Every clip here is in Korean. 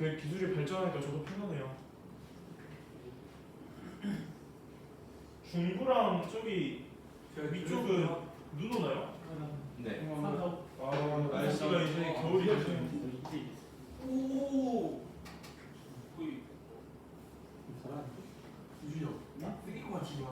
기술이 발전하니까 저도 편하네요. 중구랑 저기 위쪽은 눈 오나요? 네. 날씨가 이제 겨울이 되네요. 오. 거의 유준이 형. 쓰기만 치면.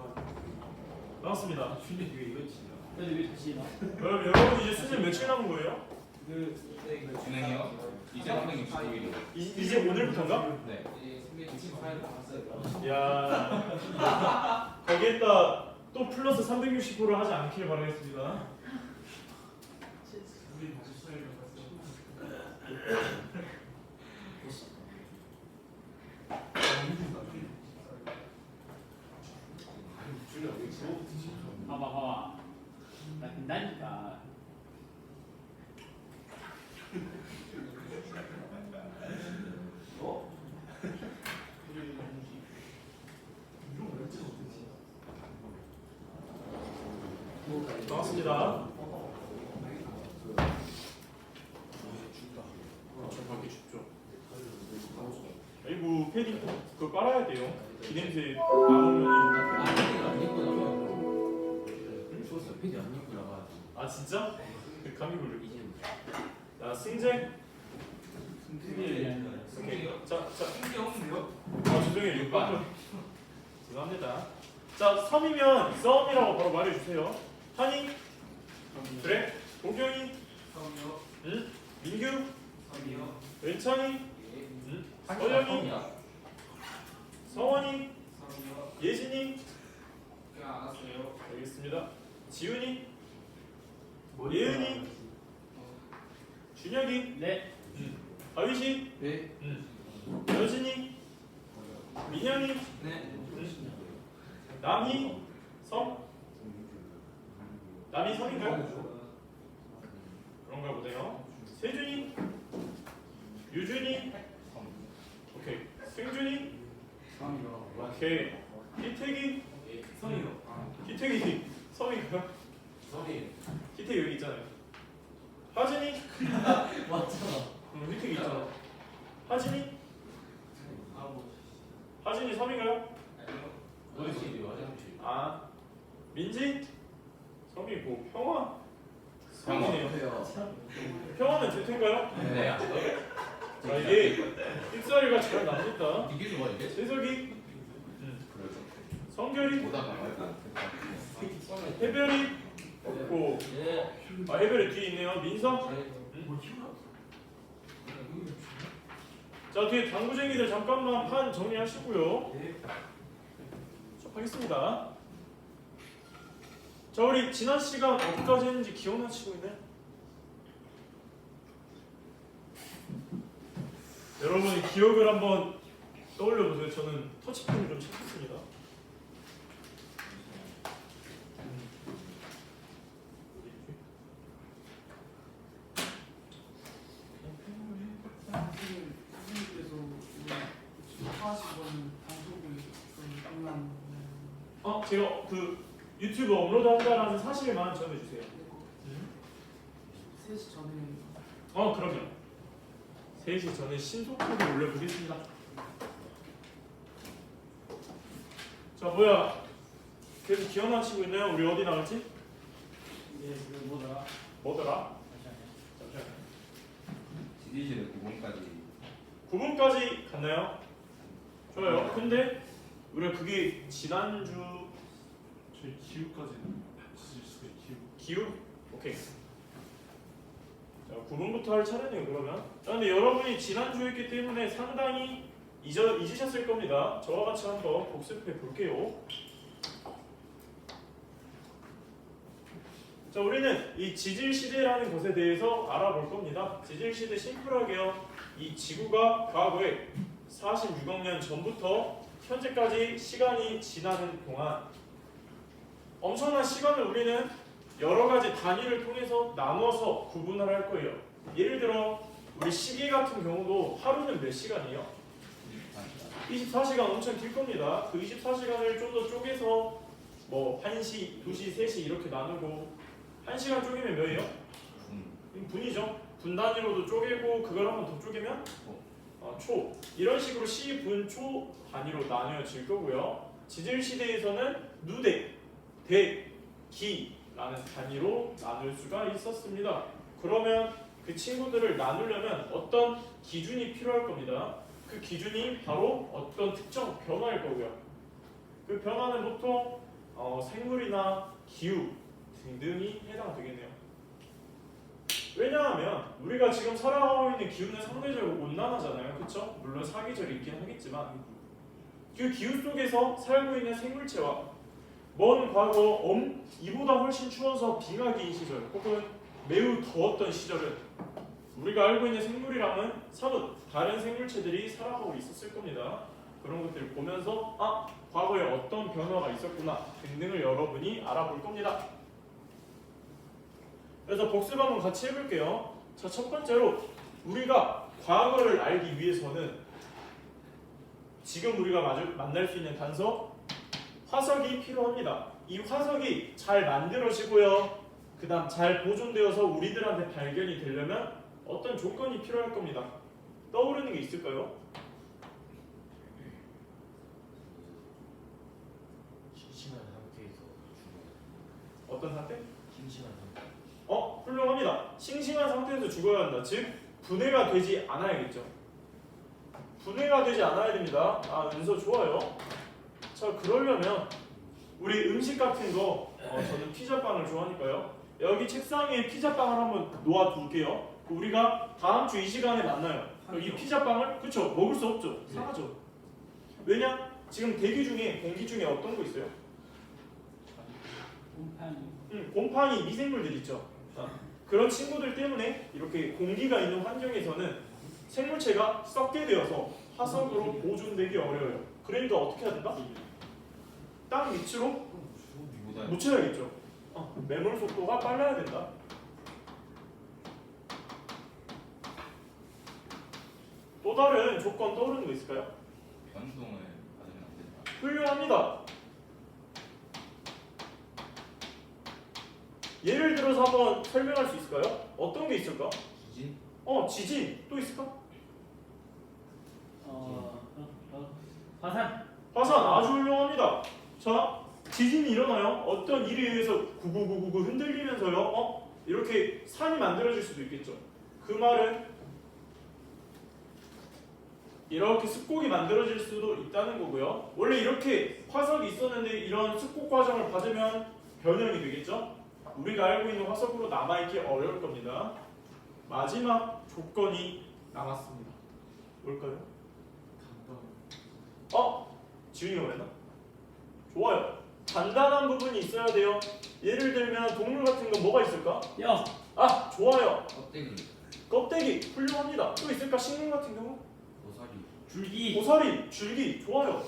나왔습니다. 준이 뒤에 이거 치냐? 근데 왜 다시 나? 여러분 이제 수능 며칠 남은 거예요? 진행이요? 이제 369일이요. 이제 오늘부터인가? 네. 야 거기에다 또 플러스 360%를 하지 않길 바라겠습니다. 우리 다시 수행을 봐봐. 나 된다니까. 어? 이런 거 렌즈가 어떻지? 나왔습니다. 저 밖에 춥죠. 아이고 패딩 그거 빨아야 돼요. 이 냄새 나오면. 패디 안 입고 나가. 아 진짜? 그 감기 걸려. 자 승재. 오케이. 자. 승기 없는데요? 아 죄송해요. 6번. 죄송합니다. 자 섬이면 썸이라고 바로 말해주세요. 한이. 그래. 도경이. 성이요. 응? 민규. 성이요. 은찬이. 응? 서영이. 성원이. 성이요. 예진이. 그냥 알았어요. 알겠습니다. 지훈이. 예은이. 준혁이. 네. 아위시. 네. 여진이. 민현이. 네. 남희. 성. 남희 성인가요? 그런가 보네요. 세준이. 유준이. 오케이. 승준이. 성이요. 오케이. 희택이. 성이요. 희택이 성인가요? 성이. 희택이 여기 있잖아요. 하진이. 맞잖아. 희택이 있잖아. 하진이. 하진이 섬인가요? 아 민지. 섬이고 평화. 섬이네요. 평화는 제트인가요? 네. 자 이게 삑사리가 잘 납니다. 이게 좋아 이게? 세석이. 그래서 성결이. 보다가 말고. 해별이. 없고. 아 해별이 뒤에 있네요. 민성. 자 뒤에 당구쟁이들 잠깐만 판 정리하시고요. 하겠습니다. 자 우리 지난 시간 어디까지 했는지 기억나시고 있나요? 여러분이 기억을 한번 떠올려 보세요. 저는 터치펜을 좀 찾겠습니다. 제가 그 유튜브 업로드 한다라는 사실만 전해주세요. 3시 전에 그럼요. 3시 전에 신속하게 올려보겠습니다. 자 뭐야 계속 기억나시고 있나요? 우리 어디 나왔지? 이제 그 뭐더라? 뭐더라? 잠시만요. 지지실의 9분까지. 9분까지 갔나요? 좋아요. 근데 우리가 그게 지난주 저희 기후까지는 지지수의 기후. 기후? 오케이. 자 9분부터 할 차례네요 그러면. 자 근데 여러분이 지난주 했기 때문에 상당히 잊으셨을 겁니다. 저와 같이 한번 복습해 볼게요. 자 우리는 이 지질시대라는 것에 대해서 알아볼 겁니다. 지질시대 심플하게요. 이 지구가 과거에 46억 년 전부터 현재까지 시간이 지나는 동안 엄청난 시간을 우리는 여러 가지 단위를 통해서 나눠서 구분을 할 거예요. 예를 들어 우리 시계 같은 경우도 하루는 몇 시간이에요? 24시간 엄청 길 겁니다. 그 24시간을 좀 더 쪼개서 뭐 1시, 2시, 3시 이렇게 나누고 1시간 쪼개면 몇이에요? 분이죠. 분 단위로도 쪼개고 그걸 한 번 더 쪼개면 초 이런 식으로 시, 분, 초 단위로 나뉘어질 거고요. 지질 시대에서는 누대, 대, 기라는 단위로 나눌 수가 있었습니다. 그러면 그 친구들을 나누려면 어떤 기준이 필요할 겁니다. 그 기준이 바로 어떤 특정 변화일 거고요. 그 변화는 보통 생물이나 기후 등등이 해당되겠네요. 왜냐하면 우리가 지금 살아가고 있는 기후는 상대적으로 온난하잖아요. 그렇죠? 물론 사계절이 있긴 하겠지만 그 기후 속에서 살고 있는 생물체와 먼 과거 이보다 훨씬 추워서 빙하기인 시절 혹은 매우 더웠던 시절은 우리가 알고 있는 생물이랑은 사뭇 다른 생물체들이 살아가고 있었을 겁니다. 그런 것들을 보면서 과거에 어떤 변화가 있었구나 등등을 여러분이 알아볼 겁니다. 그래서 복습 한번 같이 해볼게요. 자, 첫 번째로 우리가 과거를 알기 위해서는 지금 우리가 만날 수 있는 단서 화석이 필요합니다. 이 화석이 잘 만들어지고요. 그 다음 잘 보존되어서 우리들한테 발견이 되려면 어떤 조건이 필요할 겁니다. 떠오르는 게 있을까요? 심심한 상태에서 죽어요. 어떤 상태? 심심한 상태. 훌륭합니다. 싱싱한 상태에서 죽어야 한다. 즉 분해가 되지 않아야겠죠. 분해가 되지 않아야 됩니다. 은서 좋아요. 자, 그러려면 우리 음식 같은 거 저는 피자빵을 좋아하니까요. 여기 책상 위에 피자빵을 한번 놓아둘게요. 우리가 다음 주 이 시간에 만나요. 이 피자빵을 그쵸 먹을 수 없죠. 상하죠. 왜냐? 지금 대기 중에 공기 중에 어떤 거 있어요? 곰팡이. 곰팡이 미생물들 있죠. 그런 친구들 때문에 이렇게 공기가 있는 환경에서는 생물체가 썩게 되어서 화석으로 보존되기 어려워요. 그러니까 어떻게 해야 된다? 땅 밑으로 묻혀야겠죠. 매몰 속도가 빨라야 된다. 또 다른 조건 떠오르는 거 있을까요? 변동을 받으면 안 된다. 훌륭합니다. 예를 들어서 한번 설명할 수 있을까요? 어떤 게 있을까? 기진? 지진 또 있을까? 화산. 화산 아주 훌륭합니다. 자, 지진이 일어나요. 어떤 일에 의해서 구구구구구 흔들리면서요. 이렇게 산이 만들어질 수도 있겠죠. 그 말은 이렇게 습곡이 만들어질 수도 있다는 거고요. 원래 이렇게 화석이 있었는데 이런 습곡 과정을 받으면 변형이 되겠죠. 우리가 알고 있는 화석으로 남아있기 어려울 겁니다. 마지막 조건이 남았습니다. 뭘까요? 지훈이가 말했나? 좋아요. 단단한 부분이 있어야 돼요. 예를 들면 동물 같은 거 뭐가 있을까? 뼈. 좋아요. 껍데기, 껍데기 훌륭합니다. 또 있을까? 식물 같은 경우? 고사리, 줄기. 고사리, 줄기 좋아요.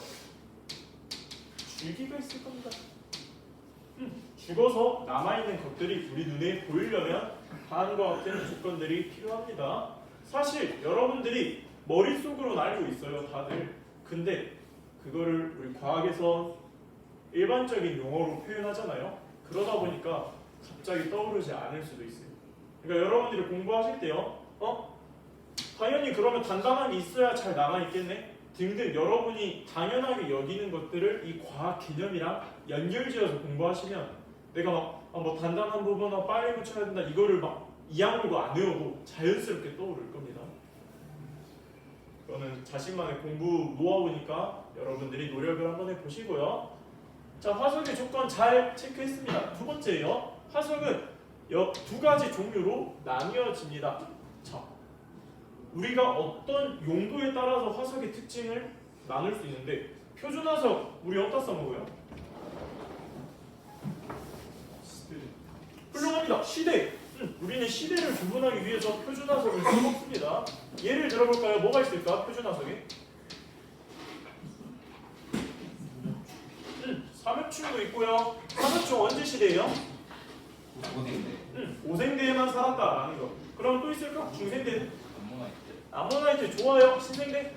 줄기가 있을 겁니다. 죽어서 남아있는 것들이 우리 눈에 보이려면 다음과 같은 조건들이 필요합니다. 사실 여러분들이 머릿속으로는 알고 있어요, 다들. 근데 그거를 우리 과학에서 일반적인 용어로 표현하잖아요. 그러다 보니까 갑자기 떠오르지 않을 수도 있어요. 그러니까 여러분들이 공부하실 때요, 당연히 그러면 단단한 게 있어야 잘 남아있겠네? 등등 여러분이 당연하게 여기는 것들을 이 과학 개념이랑 연결지어서 공부하시면 내가 뭐 단단한 부분은 빨리 붙여야 된다 이거를 막 이악물고 안 외워도 자연스럽게 떠오를 겁니다. 그거는 자신만의 공부 노하우니까 여러분들이 노력을 한번 해보시고요. 자, 화석의 조건 잘 체크했습니다. 두 번째요. 화석은 두 가지 종류로 나뉘어집니다. 자, 우리가 어떤 용도에 따라서 화석의 특징을 나눌 수 있는데 표준화석 우리 어디다 써먹어요? 훌륭합니다. 시대. 우리는 시대를 구분하기 위해서 표준화석을 써먹습니다. 예를 들어볼까요? 뭐가 있을까? 표준화석에? 삼엽충도 있고요. 삼엽충 언제 시대예요? 고생인데, 오생대에만 살았다라는 거. 그럼 또 있을까? 중생대. 암모나이트, 아모나이트 좋아요. 신생대.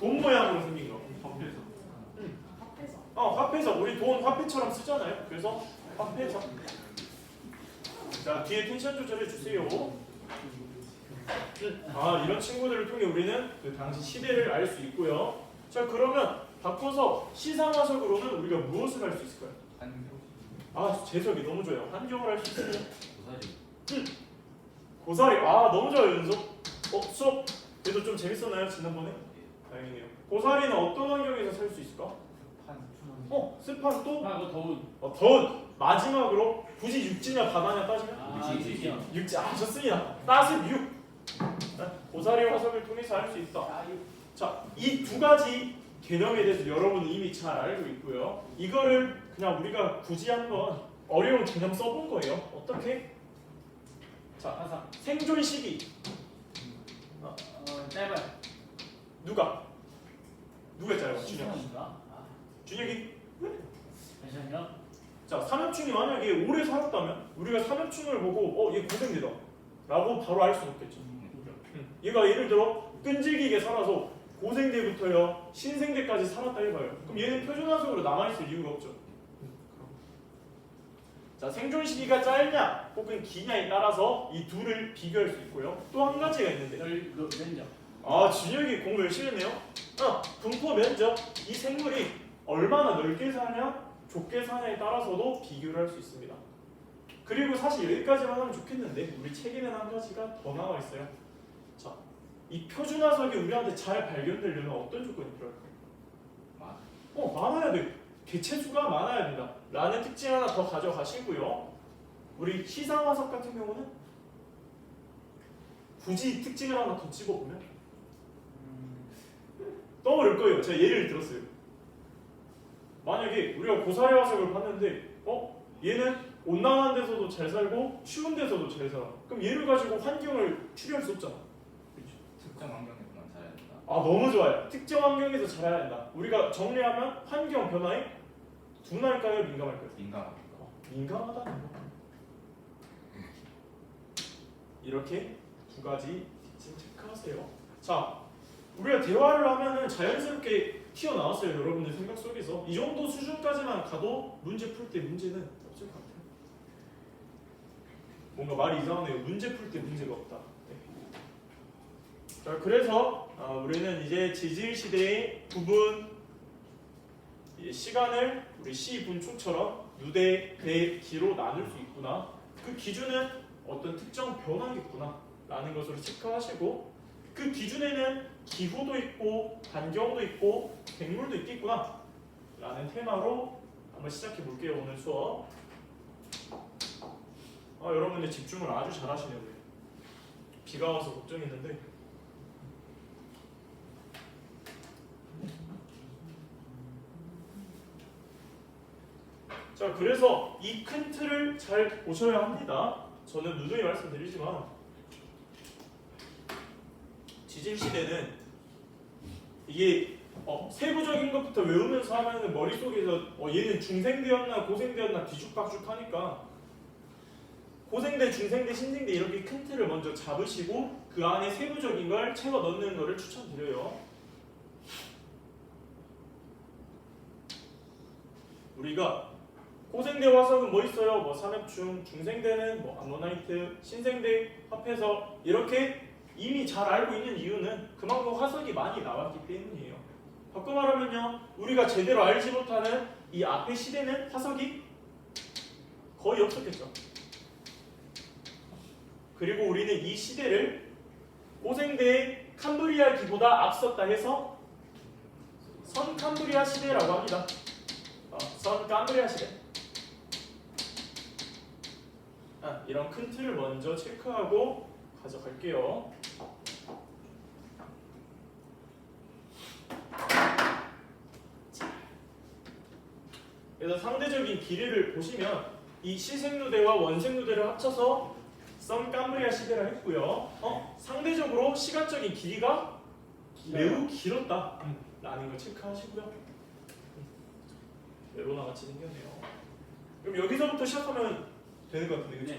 돈 모양으로 생긴 거. 밥에서 화폐석. 우리 돈 화폐처럼 쓰잖아요. 그래서 하면서 합해서. 자, 뒤에 텐션 조절해 주세요. 이런 친구들을 통해 우리는 그 당시 시대를 알 수 있고요. 자, 그러면 바꿔서 시상화석으로는 우리가 무엇을 할 수 있을까요? 한교. 재석이 너무 좋아요. 환경을 할 수 있어요. 고사리. 고사리. 너무 좋아요, 연속. 수업 그래도 좀 재밌었나요, 지난번에? 다행이네요. 고사리는 어떤 환경에서 살 수 있을까? 습한 또? 아, 이거 더운. 더운. 마지막으로 굳이 육지냐 바다냐 따지면? 육지. 육지. 좋습니다. 따뜻 육. 고사리 화석을 통해서 알 수 있다. 자, 이 두 가지 개념에 대해서 여러분은 이미 잘 알고 있고요. 이거를 그냥 우리가 굳이 한번 어려운 개념 써본 거예요. 어떻게? 자, 화상. 생존 시기. 짧아요. 누가 짧아? 준혁. 시간인가? 준혁이. 잠시만요. 자, 삼엽충이 만약에 오래 살았다면 우리가 삼엽충을 보고 얘 고생되다 라고 바로 알 수 없겠죠. 얘가 예를 들어 끈질기게 살아서 고생대부터요 신생대까지 살았다 해봐요. 그럼 얘는 표준화석으로 남아있을 이유가 없죠. 자, 생존 시기가 짧냐 혹은 기냐에 따라서 이 둘을 비교할 수 있고요. 또 한 가지가 있는데 면적. 준혁이 공부 열심히 했네요. 분포 면적. 이 생물이 얼마나 넓게 사냐 좁게 사냐에 따라서도 비교를 할 수 있습니다. 그리고 사실 여기까지만 하면 좋겠는데 우리 책에는 한 가지가 더 나와 있어요. 자, 이 표준화석이 우리한테 잘 발견되려면 어떤 조건이 필요할까요? 많아야 돼. 개체수가 많아야 된다 라는 특징 하나 더 가져가시고요. 우리 시상화석 같은 경우는 굳이 특징을 하나 더 집어보면 떠오를 거예요. 제가 예를 들었어요. 만약에 우리가 고사리 화석을 봤는데 얘는 온난한 데서도 잘 살고 추운 데서도 잘 살아. 그럼 얘를 가지고 환경을 추리할 수 없잖아. 특정 환경에서만 자라야 된다. 너무 좋아요. 특정 환경에서 자라야 된다. 우리가 정리하면 환경 변화에 둔할까요? 민감할까요? 민감하다. 민감하다는 거. 이렇게 두 가지 특징 체크하세요. 자, 우리가 대화를 하면은 자연스럽게 튀어나왔어요. 여러분들 생각 속에서 이 정도 수준까지만 가도 문제 풀 때 문제는 없을 것 같아요. 뭔가 말이 이상하네요. 문제 풀 때 문제가 없다. 네. 자, 그래서 우리는 이제 지질 시대의 구분 시간을 우리 시분초처럼 누대, 대, 기로 나눌 수 있구나. 그 기준은 어떤 특정 변화겠구나 라는 것으로 체크하시고, 그 기준에는 기후도 있고 환경도 있고 백물도 있겠구나 라는 테마로 한번 시작해 볼게요. 오늘 수업. 여러분들 집중을 아주 잘 하시네요. 비가 와서 걱정했는데 자, 그래서 이 큰 틀을 잘 보셔야 합니다. 저는 누누이 말씀드리지만 지질시대는 이게 세부적인 것부터 외우면서 하면은 머릿속에서 얘는 중생대였나 고생대였나 뒤죽박죽 하니까 고생대, 중생대, 신생대 이렇게 큰 틀을 먼저 잡으시고 그 안에 세부적인 걸 채워 넣는 거를 추천드려요. 우리가 고생대 화석은 뭐 있어요? 삼엽충, 중생대는 암모나이트, 신생대 합해서 이렇게 이미 잘 알고 있는 이유는 그만큼 화석이 많이 나왔기 때문이에요. 바꿔 말하면요, 우리가 제대로 알지 못하는 이 앞의 시대는 화석이 거의 없었겠죠. 그리고 우리는 이 시대를 고생대의 캄브리아기보다 앞섰다 해서 선캄브리아 시대라고 합니다. 선캄브리아 시대. 이런 큰 틀을 먼저 체크하고 가져갈게요. 그래서 상대적인 길이를 보시면 이 시생누대와 원생누대를 합쳐서 선캄브리아 시대라 했고요. 상대적으로 시간적인 길이가 매우 길었다 라는 걸 체크하시고요. 메로나 같이 생겼네요. 그럼 여기서부터 시작하면 되는 것 같은데, 그치?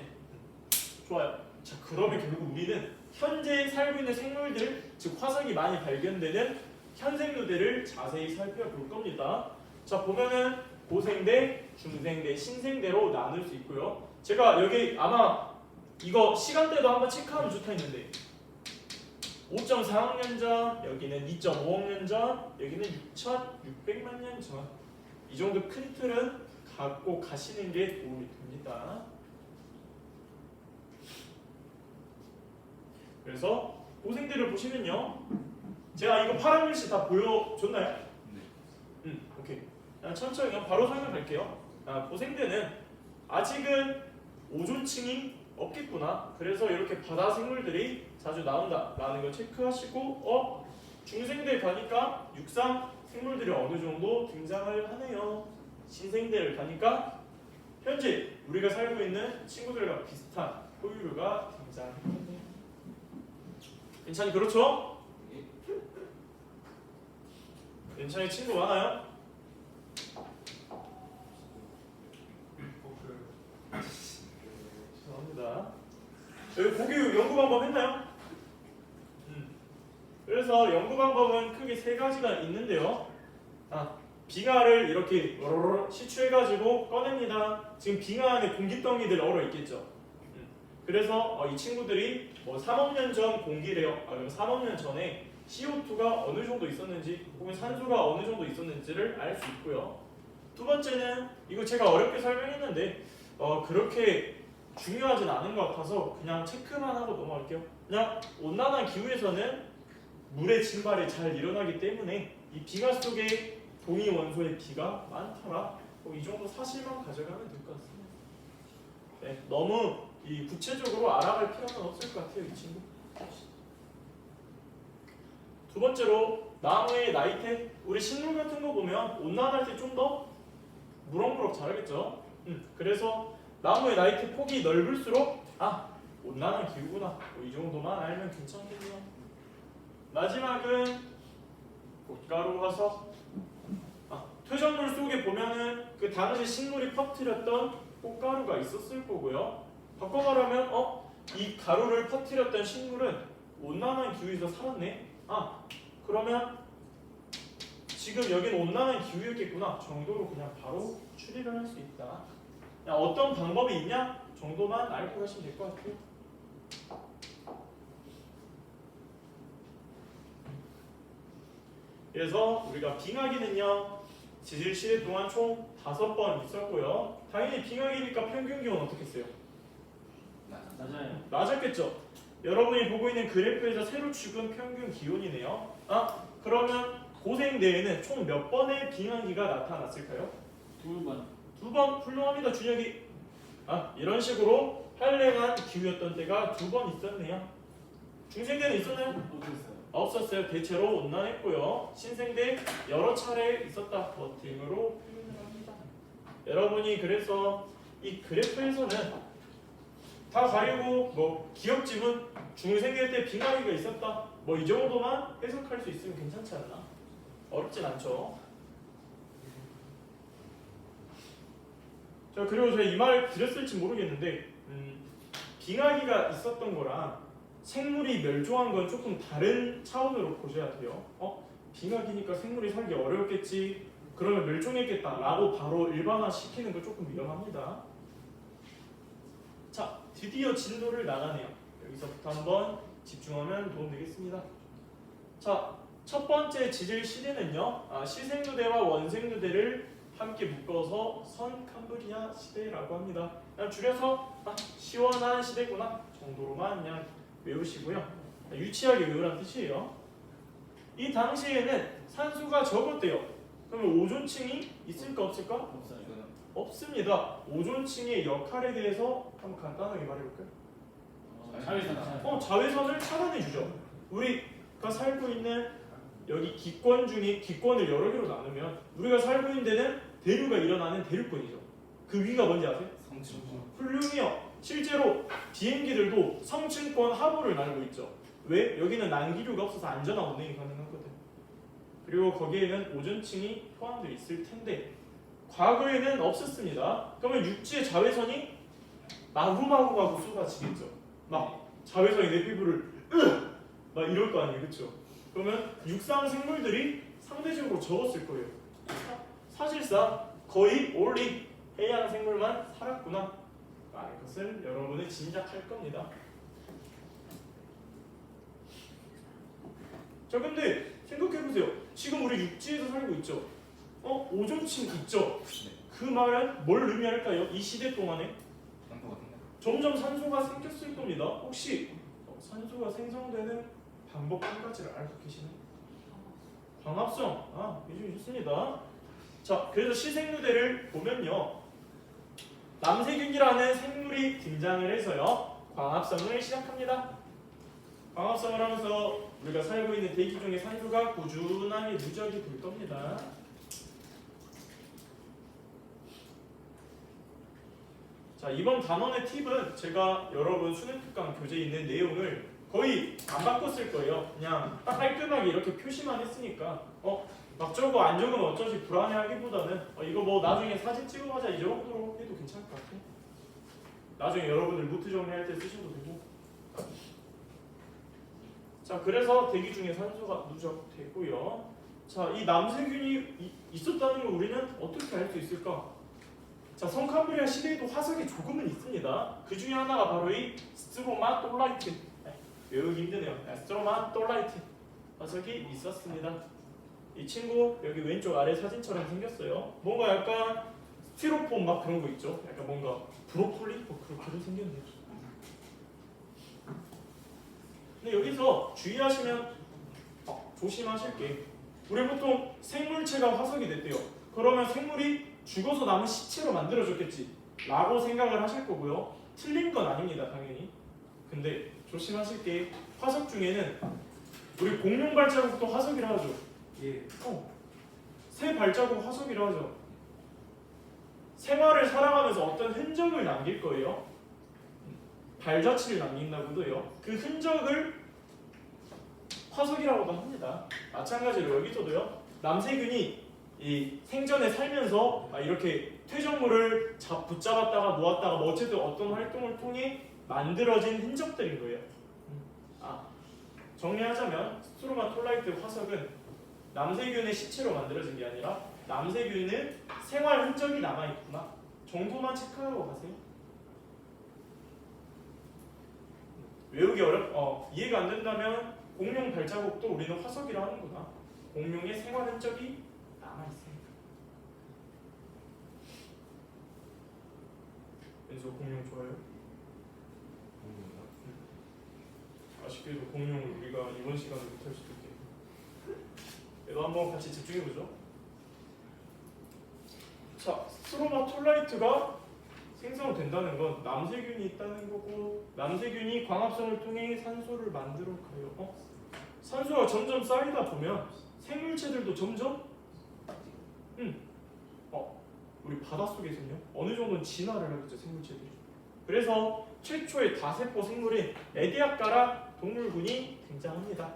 좋아요. 자, 그러면 결국 우리는 현재 살고 있는 생물들, 즉 화석이 많이 발견되는 현생누대를 자세히 살펴볼 겁니다. 자, 보면은 고생대, 중생대, 신생대로 나눌 수 있고요. 제가 여기 아마 이거 시간대도 한번 체크하면 좋다 했는데 5.4억년 전, 여기는 2.5억년 전, 여기는 6,600만 년 전. 이 정도 큰 틀은 갖고 가시는 게 도움이 됩니다. 그래서 고생대를 보시면요. 제가 이거 파란 글씨 다 보여줬나요? 네. 오케이. 천천히 그냥 바로 설명할게요. 고생대는 아직은 오존층이 없겠구나. 그래서 이렇게 바다 생물들이 자주 나온다라는 걸 체크하시고 중생대 가니까 육상 생물들이 어느 정도 등장을 하네요. 신생대를 가니까 현재 우리가 살고 있는 친구들과 비슷한 포유류가 등장했네요. 괜찮이 그렇죠? 괜찮이 친구 많아요? 죄송합니다. 여기 고기 연구 방법 했나요? 그래서 연구 방법은 크게 세 가지가 있는데요. 빙하를 이렇게 시추해가지고 꺼냅니다. 지금 빙하 안에 공기덩이들 얼어 있겠죠. 그래서 이 친구들이 뭐 3억 년 전 공기래요. 그럼 3억 년 전에 CO2가 어느 정도 있었는지 혹은 산소가 어느 정도 있었는지를 알 수 있고요. 두 번째는 이거 제가 어렵게 설명했는데 그렇게 중요하진 않은 것 같아서 그냥 체크만 하고 넘어갈게요. 그냥 온난한 기후에서는 물의 증발이 잘 일어나기 때문에 이 빙하 속에 동위 원소의 비가 많더라. 이 정도 사실만 가져가면 될 것 같습니다. 네, 너무 이 구체적으로 알아갈 필요는 없을 것 같아요, 이 친구. 두 번째로 나무의 나이테. 우리 식물 같은 거 보면 온난할 때 좀 더 무럭무럭 자라겠죠. 그래서 나무의 나이테 폭이 넓을수록 온난한 기후구나. 이 정도만 알면 괜찮겠네요. 마지막은 꽃가루 화석. 퇴적물 속에 보면은 그 당시 식물이 퍼뜨렸던 꽃가루가 있었을 거고요. 바꿔 말하면 이 가루를 퍼뜨렸던 식물은 온난한 기후에서 살았네. 그러면 지금 여긴 온난한 기후였겠구나 정도로 그냥 바로 추리를 할 수 있다. 그냥 어떤 방법이 있냐 정도만 알고 가시면 될 것 같아요. 그래서 우리가 빙하기는요 지질 시대 동안 총 5번 있었고요. 당연히 빙하기니까 평균 기온 어떻게 했어요? 맞아요. 낮았겠죠. 여러분이 보고 있는 그래프에서 새로 죽은 평균 기온이네요. 그러면 고생대에는 총 몇 번의 빙하기가 나타났을까요? 2번. 2번. 훌륭합니다, 준혁이. 이런 식으로 한랭한 기후였던 때가 2번 있었네요. 중생대는 있었나요? 없었어요. 대체로 온난했고요. 신생대 여러 차례 있었다. 버팅으로 표현을 합니다. 여러분이 그래서 이 그래프에서는 다 가리고 뭐 기억지문 중생대 때 빙하기가 있었다. 뭐 이 정도만 해석할 수 있으면 괜찮지 않나? 어렵진 않죠. 자, 그리고 제가 이 말 드렸을지 모르겠는데 빙하기가 있었던 거랑 생물이 멸종한 건 조금 다른 차원으로 보셔야 돼요. 빙하기니까 생물이 살기 어려웠겠지. 그러면 멸종했겠다라고 바로 일반화시키는 거 조금 위험합니다. 자, 드디어 진도를 나가네요. 여기서부터 한번 집중하면 도움되겠습니다. 자, 첫 번째 지질 시대는요. 시생누대와 원생누대를 함께 묶어서 선캄브리아 시대라고 합니다. 그냥 줄여서 시원한 시대구나 정도로만 그냥 외우시고요. 유치하게 외우란 뜻이에요. 이 당시에는 산소가 적었대요. 그러면 오존층이 있을까 없을까? 없어요. 없습니다. 오존층의 역할에 대해서 한번 간단하게 말해볼까요? 자외선. 자외선을 차단해주죠. 우리가 살고 있는 여기 기권 중에 기권을 여러 개로 나누면 우리가 살고 있는 데는 대류가 일어나는 대류권이죠. 그 위가 뭔지 아세요? 성층권. 훌륭해요. 실제로 비행기들도 성층권 하부를 날고 있죠. 왜? 여기는 난기류가 없어서 안전한 운행이 가능하거든. 그리고 거기에는 오존층이 포함되어 있을 텐데 과거에는 없었습니다. 그러면 육지의 자외선이 마구마구마구 쏟아지겠죠. 막 자외선이 내 피부를 막 이럴 거 아니에요, 그렇죠? 그러면 육상 생물들이 상대적으로 적었을 거예요. 사실상 거의 올리 해양 생물만 살았구나 라는 것을 여러분이 짐작할 겁니다. 자, 근데 생각해보세요. 지금 우리 육지에서 살고 있죠. 오존층 있죠. 그 말은 뭘 의미할까요? 이 시대 동안에 산소 같은데. 점점 산소가 생겼을 겁니다. 혹시 산소가 생성되는 방법 한 가지를 알고 계시나요? 광합성. 이중 좋습니다. 자, 그래서 시생류대를 보면요, 남세균이라는 생물이 등장을 해서요 광합성을 시작합니다. 광합성을 하면서 우리가 살고 있는 대기 중에 산소가 꾸준하게 누적이 될 겁니다. 자, 이번 단원의 팁은 제가 여러분 수능 특강 교재에 있는 내용을 거의 안 바꿨을 거예요. 그냥 딱 깔끔하게 이렇게 표시만 했으니까 막 적어 안 적으면 어쩌지 불안해하기보다는 이거 뭐 나중에 사진 찍어가자 이 정도로 해도 괜찮을 것 같아요. 나중에 여러분들 노트 정리할 때 쓰셔도 되고. 자, 그래서 대기 중에 산소가 누적되고요. 자, 이 남세균이 있었다는 걸 우리는 어떻게 알 수 있을까? 자, 성캄브리아 시대에도 화석이 조금은 있습니다. 그 중에 하나가 바로 이 스트로마톨라이트. 외우기 힘드네요. 스트로마톨라이트 화석이 있었습니다. 이 친구 여기 왼쪽 아래 사진처럼 생겼어요. 뭔가 약간 스티로폼 막 그런 거 있죠. 약간 뭔가 브로콜리 뭐 그렇게도 생겼네요. 근데 여기서 주의하시면 조심하실 게, 우리 보통 생물체가 화석이 됐대요. 그러면 생물이 죽어서 남은 시체로 만들어졌겠지 라고 생각을 하실 거고요. 틀린 건 아닙니다, 당연히. 근데 조심하실 게, 화석 중에는 우리 공룡 발자국도 화석이라 하죠. 예. 새 발자국 화석이라 하죠. 생활을 살아가면서 어떤 흔적을 남길 거예요. 발자취를 남긴다고도 해요. 그 흔적을 화석이라고도 합니다. 마찬가지로 여기서도요, 남세균이 이 생전에 살면서 이렇게 퇴적물을 붙잡았다가 놓았다가 뭐 어쨌든 어떤 활동을 통해 만들어진 흔적들인 거예요. 정리하자면 스트로마톨라이트 화석은 남세균의 시체로 만들어진 게 아니라 남세균은 생활 흔적이 남아있구나 정도만 체크하고 가세요. 외우기 이해가 안 된다면 공룡 발자국도 우리는 화석이라 하는구나. 공룡의 생활 흔적이 남아있으니까. 그래서 공룡 좋아요? 아쉽게도 공룡을 우리가 이번 시간에 못할 수도 있겠네. 그래도 한번 같이 집중해보죠. 자, 스트로마톨라이트가 생성된다는 건 남세균이 있다는 거고, 남세균이 광합성을 통해 산소를 만들어 가요. 산소가 점점 쌓이다 보면 생물체들도 점점 우리 바닷속에서는요 어느 정도는 진화를 하겠죠, 생물체들이. 그래서 최초의 다세포 생물인 에디아카라 동물군이 등장합니다.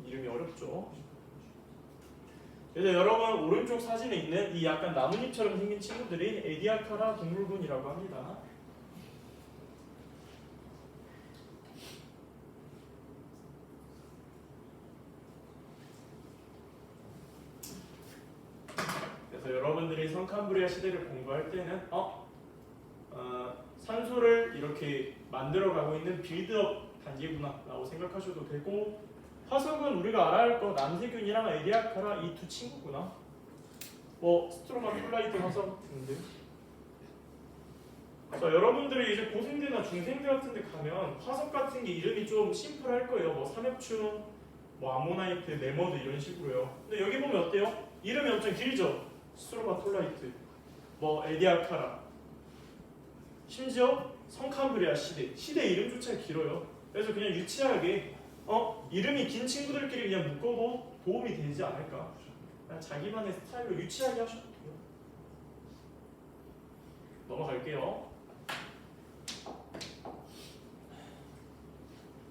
이름이 어렵죠. 그래서 여러분 오른쪽 사진에 있는 이 약간 나뭇잎처럼 생긴 친구들이 에디아카라 동물군이라고 합니다. 그래서 여러분들이 성캄브리아 시대를 공부할 때는 산소를 이렇게 만들어가고 있는 빌드업 단계구나 라고 생각하셔도 되고, 화석은 우리가 알아야 할 거 남세균이랑 에디아카라 이 두 친구구나. 뭐 스트로마톨라이트 화석 등등. 자, 여러분들이 이제 고생대나 중생대 같은 데 가면 화석 같은 게 이름이 좀 심플할 거예요. 뭐 삼엽충, 뭐 아모나이트, 네머드 이런 식으로요. 근데 여기 보면 어때요? 이름이 엄청 길죠? 스트로마톨라이트, 뭐 에디아카라, 심지어 성캄브리아 시대 이름조차 길어요. 그래서 그냥 유치하게 이름이 긴 친구들끼리 그냥 묶어도 도움이 되지 않을까. 그냥 자기만의 스타일로 유치하게 하셔도 돼요. 넘어갈게요.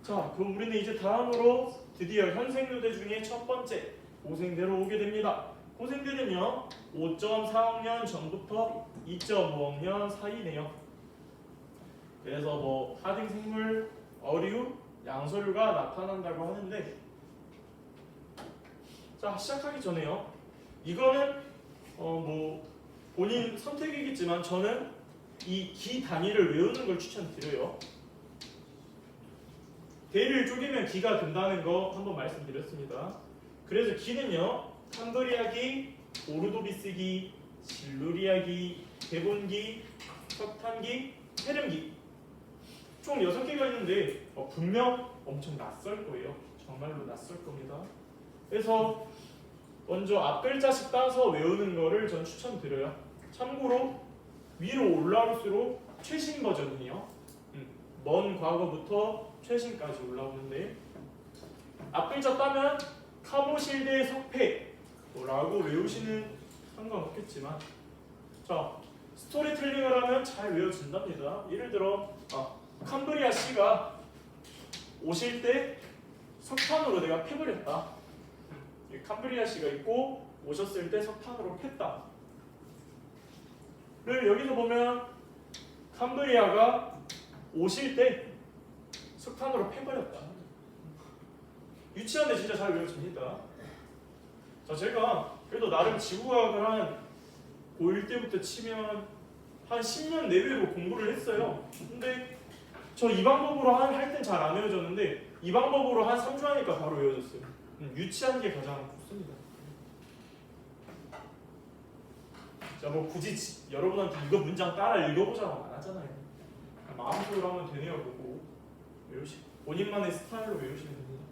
자, 그럼 우리는 이제 다음으로 드디어 현생교대 중에 첫 번째 고생대로 오게 됩니다. 고생대는요 5.4억년 전부터 2.5억년 사이네요. 그래서 뭐 하등생물, 어류, 양서류가 나타난다고 하는데, 자, 시작하기 전에요, 이거는 뭐 본인 선택이겠지만 저는 이 기 단위를 외우는 걸 추천드려요. 대를 쪼개면 기가 된다는 거 한번 말씀드렸습니다. 그래서 기는요, 캄브리아기, 오르도비스기, 실루리아기, 데본기, 석탄기, 헤름기 총 6개가 있는데 분명 엄청 낯설 거예요. 정말로 낯설 겁니다. 그래서 먼저 앞글자씩 따서 외우는 거를 전 추천드려요. 참고로 위로 올라올수록 최신 버전이요. 먼 과거부터 최신까지 올라오는데 앞글자 따면 카보실대 석패라고 외우시는 상관없겠지만 자 스토리텔링을 하면 잘 외워진답니다. 예를 들어 캄브리아 씨가 오실 때 석탄으로 내가 패버렸다. 캄브리아 씨가 있고 오셨을 때 석탄으로 팼다. 를 여기서 보면 캄브리아가 오실 때 석탄으로 패버렸다. 유치한데 진짜 잘 외워집니다. 자 제가 그래도 나름 지구과학을 한 고1 때부터 치면 한 10년 내외로 공부를 했어요. 근데 저 이 방법으로 할 땐 잘 안 외워졌는데 이 방법으로 한 3주 하니까 바로 외워졌어요. 유치한 게 가장 좋습니다. 자 뭐 굳이 여러분한테 이거 문장 따라 읽어보자고 안 하잖아요. 마음속으로 하면 되네요. 보고 본인만의 스타일로 외우시면 됩니다.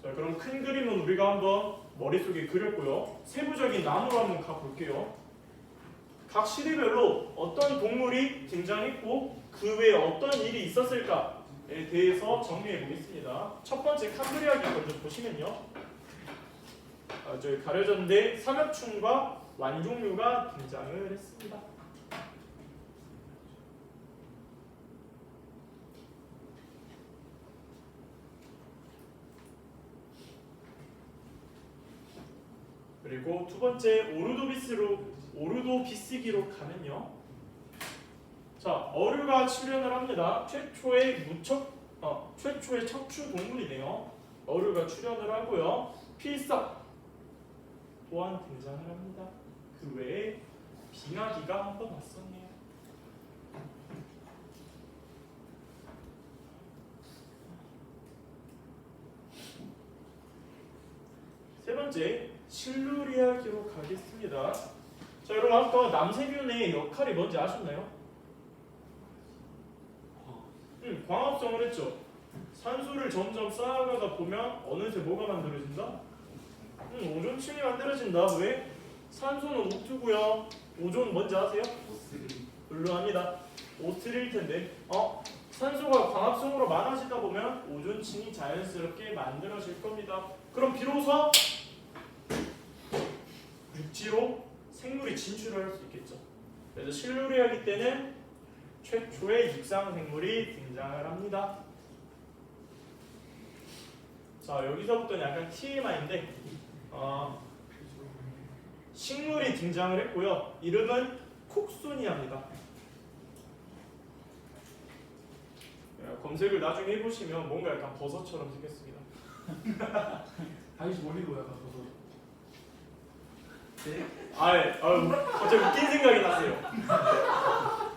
자 그럼 큰 그림은 우리가 한번 머릿속에 그렸고요. 세부적인 나무로 한번 가볼게요. 각 시대별로 어떤 동물이 등장했고 그 외에 어떤 일이 있었을까에 대해서 정리해 보겠습니다. 첫 번째 캄브리아기 먼저 보시면요. 저기 가려졌는데 삼엽충과 완종류가 등장을 했습니다. 그리고 두 번째 오르도비스기로 가면요. 자 어류가 출현을 합니다. 최초의 척추 동물이네요. 어류가 출현을 하고요. 필석 또한 등장을 합니다. 그 외에 빙하기가 한번 왔었네요. 세 번째 실루리아기로 가겠습니다. 자 여러분 아까 남세균의 역할이 뭔지 아셨나요? 광합성을 했죠. 산소를 점점 쌓아가다 보면 어느새 뭐가 만들어진다? 오존층이 만들어진다. 왜? 산소는 O2고요. 오존 뭔지 아세요? 물론합니다. O3일 텐데 산소가 광합성으로 많아지다 보면 오존층이 자연스럽게 만들어질 겁니다. 그럼 비로소 육지로 생물이 진출을 할 수 있겠죠. 그래서 실루리아기 때는 최초의 육상 생물이 등장을 합니다. 자 여기서부터는 약간 TMI인데 식물이 등장을 했고요. 이름은 콕소니아입니다. 검색을 나중에 해보시면 뭔가 약간 버섯처럼 생겼습니다. 다시 머리로 약간 벗어. 갑자기 웃긴 생각이 났어요.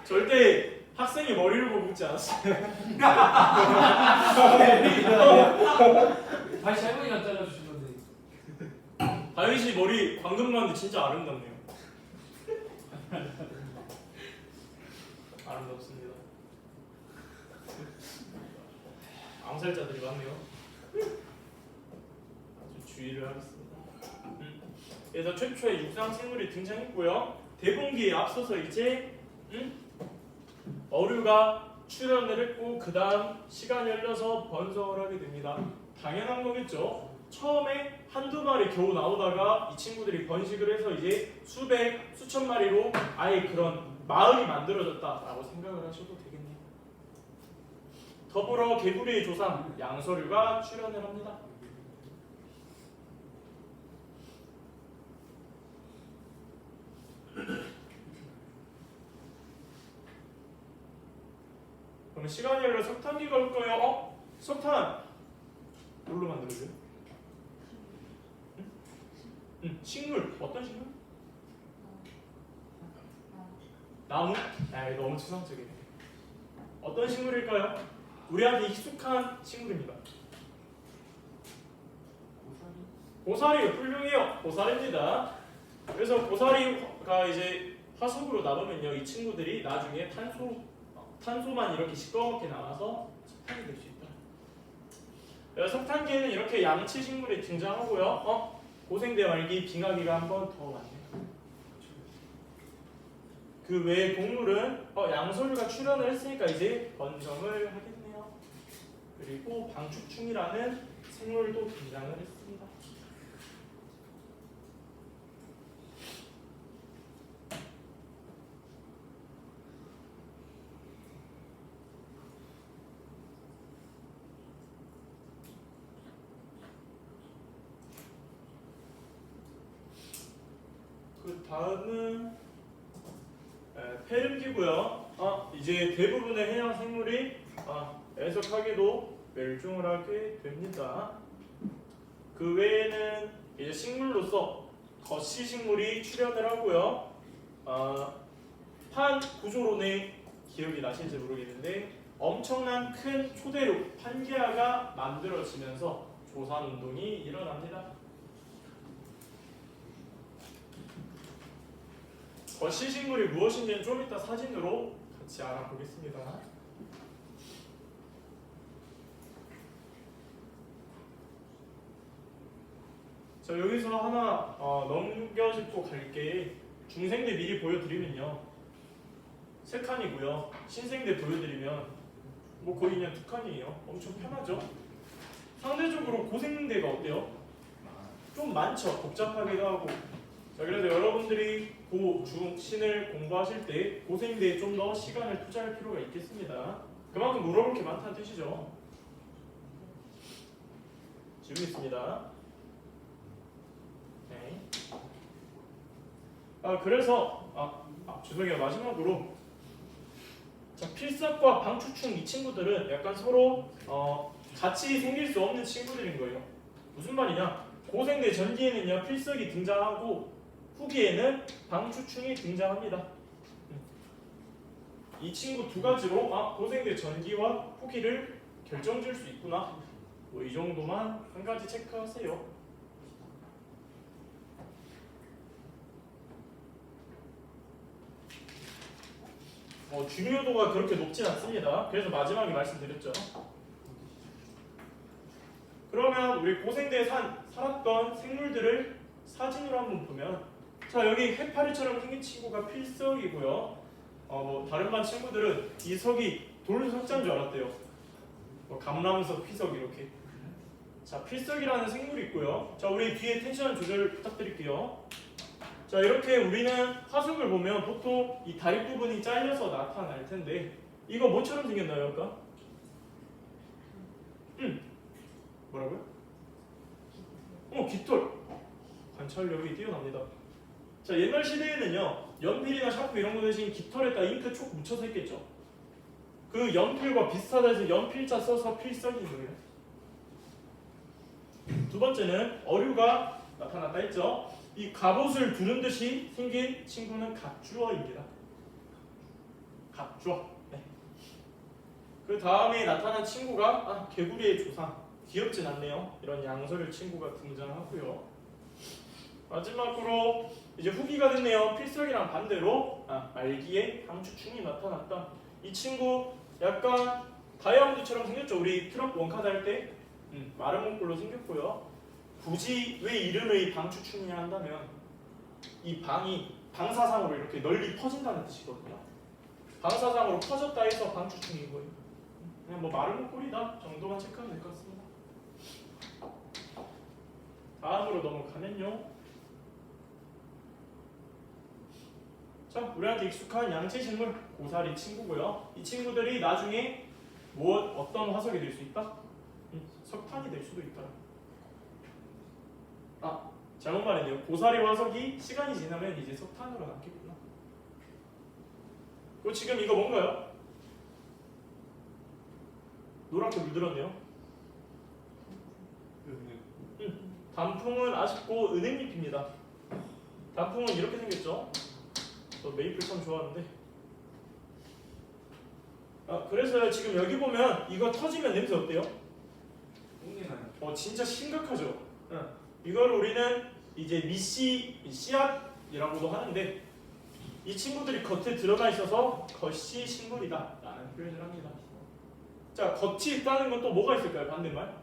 절대 학생이 머리를 보고 웃지 않았어요. 다시 할머니가 잘라주신 건데. 다현 씨 머리 방금 봤는데 진짜 아름답네요. 아름답습니다. 암살자들이 많네요. 아주 주의를 하겠습니다. 그래서 최초의 육상 생물이 등장했고요. 대봉기에 앞서서 이제 어류가 출현을 했고 그 다음 시간이 흘러서 번성을 하게 됩니다. 당연한 거겠죠. 처음에 한두 마리 겨우 나오다가 이 친구들이 번식을 해서 이제 수백, 수천 마리로 아예 그런 마을이 만들어졌다라고 생각을 하셔도 되겠네요. 더불어 개구리의 조상 양서류가 출현을 합니다. 그럼 시간이 흘러 석탄기가 올 거예요. 석탄 뭘로 만들어져요? 식물 어떤 식물? 나무? 아 너무 추상적이네. 어떤 식물일까요? 우리한테 익숙한 식물입니다. 고사리 훌륭해요. 고사리입니다. 그래서 고사리가 이제 화석으로 남으면요, 이 친구들이 나중에 탄소만 이렇게 시꺼멓게 남아서 석탄이 될 수 있다. 그래서 석탄계에는 이렇게 양치 식물이 등장하고요. 고생대 말기 빙하기가 한 번 더 왔네요. 그 외에 동물은 양서류가 출현을 했으니까 이제 번성을 하겠네요. 그리고 방축충이라는 생물도 등장을 했습니다. 그 다음은 페름기고요. 이제 대부분의 해양 생물이 애석하게도 멸종을 하게 됩니다. 그 외에는 이제 식물로서 거시 식물이 출현을 하고요. 판 구조론의 기억이 나실지 모르겠는데 엄청난 큰 초대로 판게아가 만들어지면서 조산 운동이 일어납니다. 거시 식물이 무엇인지는 좀 이따 사진으로 같이 알아보겠습니다. 자, 여기서 하나 넘겨짚고 갈게. 중생대 미리 보여드리면요, 3칸이고요. 신생대 보여드리면 뭐 거의 그냥 2칸이에요. 엄청 편하죠? 상대적으로 고생대가 어때요? 좀 많죠? 복잡하기도 하고. 자, 그래서 여러분들이 고, 중, 신을 공부하실 때 고생대에 좀 더 시간을 투자할 필요가 있겠습니다. 그만큼 물어볼 게 많다는 뜻이죠. 지금 있습니다. 네. 그래서 죄송해요. 마지막으로 자, 필석과 방추충 이 친구들은 약간 서로 같이 생길 수 없는 친구들인 거예요. 무슨 말이냐? 고생대 전기에는요 필석이 등장하고 후기에는 방추충이 등장합니다. 이 친구 두 가지로 고생대 전기와 후기를 결정질 수 있구나. 뭐 이 정도만 한 가지 체크하세요. 중요도가 그렇게 높진 않습니다. 그래서 마지막에 말씀드렸죠. 그러면 우리 고생대에 살았던 생물들을 사진으로 한번 보면, 자 여기 해파리처럼 생긴 친구가 필석이고요. 뭐 다른 반 친구들은 이 석이 돌석자인 줄 알았대요. 뭐 감람석, 피석 이렇게. 자 필석이라는 생물이 있고요. 자 우리 뒤에 텐션 조절 부탁드릴게요. 자 이렇게 우리는 화석을 보면 보통 이 다리 부분이 잘려서 나타날 텐데 이거 뭐처럼 생겼나요, 아까? 뭐라고요? 깃털. 관찰력이 뛰어납니다. 자 옛날 시대에는요 연필이나 샤프 이런 거 대신 깃털에다 잉크 촉 묻혀서 했겠죠. 그 연필과 비슷하다 해서 연필자 써서 필석인 거예요. 두 번째는 어류가 나타났다 했죠. 이 갑옷을 두른 듯이 생긴 친구는 갑주어입니다. 갑주어. 네. 그 다음에 나타난 친구가 개구리의 조상. 귀엽진 않네요. 이런 양서류 친구가 등장하고요. 마지막으로 이제 후기가 됐네요. 필석이랑 반대로 말기에 방추충이 나타났다. 이 친구 약간 다이아몬드처럼 생겼죠. 우리 트럭 원카드 할 때 마르몬꼴로 생겼고요. 굳이 왜 이름을 방추충이냐 한다면 이 방이 방사상으로 이렇게 널리 퍼진다는 뜻이거든요. 방사상으로 퍼졌다 해서 방추충인 거예요. 그냥 뭐 마르몬꼴이다 정도만 체크하면 될 것 같습니다. 다음으로 넘어가면요. 자, 우리한테 익숙한 양체식물 고사리 친구고요. 이 친구들이 나중에 어떤 화석이 될 수 있다? 석탄이 될 수도 있다. 잘못 말했네요. 고사리 화석이 시간이 지나면 이제 석탄으로 남겠구나. 그리고 지금 이거 뭔가요? 노랗게 물들었네요. 단풍은 아쉽고 은행잎입니다. 단풍은 이렇게 생겼죠. 저 메이플 참 좋아하는데. 그래서 지금 여기 보면 이거 터지면 냄새 어때요? 똥이 나요. 진짜 심각하죠. 이걸 우리는 이제 씨앗이라고도 하는데 이 친구들이 겉에 드러나 있어서 겉이 식물이다라는 표현을 합니다. 자, 겉이 있다는 건 또 뭐가 있을까요? 반대말?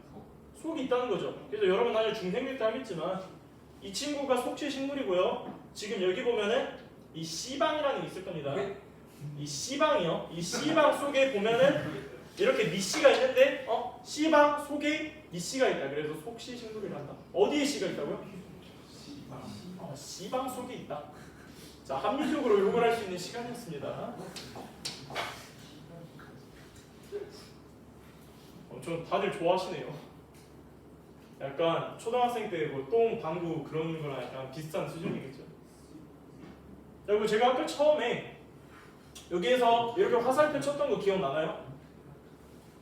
속이 있다는 거죠. 그래서 여러분 나중에 중생일 때 하겠지만 이 친구가 속시 식물이고요. 지금 여기 보면은 이 C방이라는 게 있을 겁니다. 이 C방이요. 이 C방 속에 보면은 이렇게 미씨가 있는데 C방 속에 미씨가 있다. 그래서 속시 식물이란다. 어디에 C가 있다고요? C방 속에 있다. 자, 합리적으로 욕을 할 수 있는 시간이었습니다. 좀 다들 좋아하시네요. 약간 초등학생 때 뭐 똥, 방구 그런 거랑 약간 비슷한 수준이겠죠. 여러분 제가 아까 처음에 여기에서 이렇게 화살표 쳤던 거 기억나나요?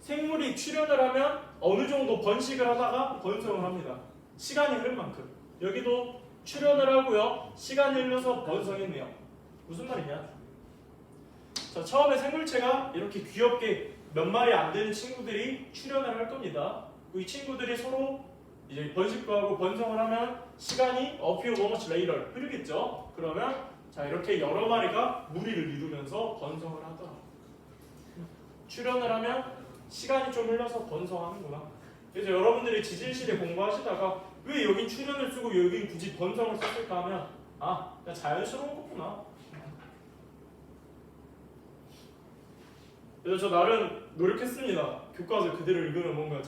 생물이 출현을 하면 어느 정도 번식을 하다가 번성을 합니다. 시간이 흐른 만큼. 여기도 출현을 하고요. 시간이 흘러서 번성했네요. 무슨 말이냐? 자, 처음에 생물체가 이렇게 귀엽게 몇 마리 안 되는 친구들이 출현을 할 겁니다. 이 친구들이 서로 이제 번식도 하고 번성을 하면 시간이 a few moments later 흐르겠죠. 그러면 자, 이렇게 여러 마리가 무리를 이루면서 번성을 하더라. 출현을 하면 시간이 좀 흘러서 번성하는구나. 그래서 여러분들이 지질시대 공부하시다가 왜 여긴 출현을 쓰고 여긴 굳이 번성을 썼을까 하면 그냥 자연스러운 거구나. 그래서 저 나름 노력했습니다. 교과서 그대로 읽으면 뭔가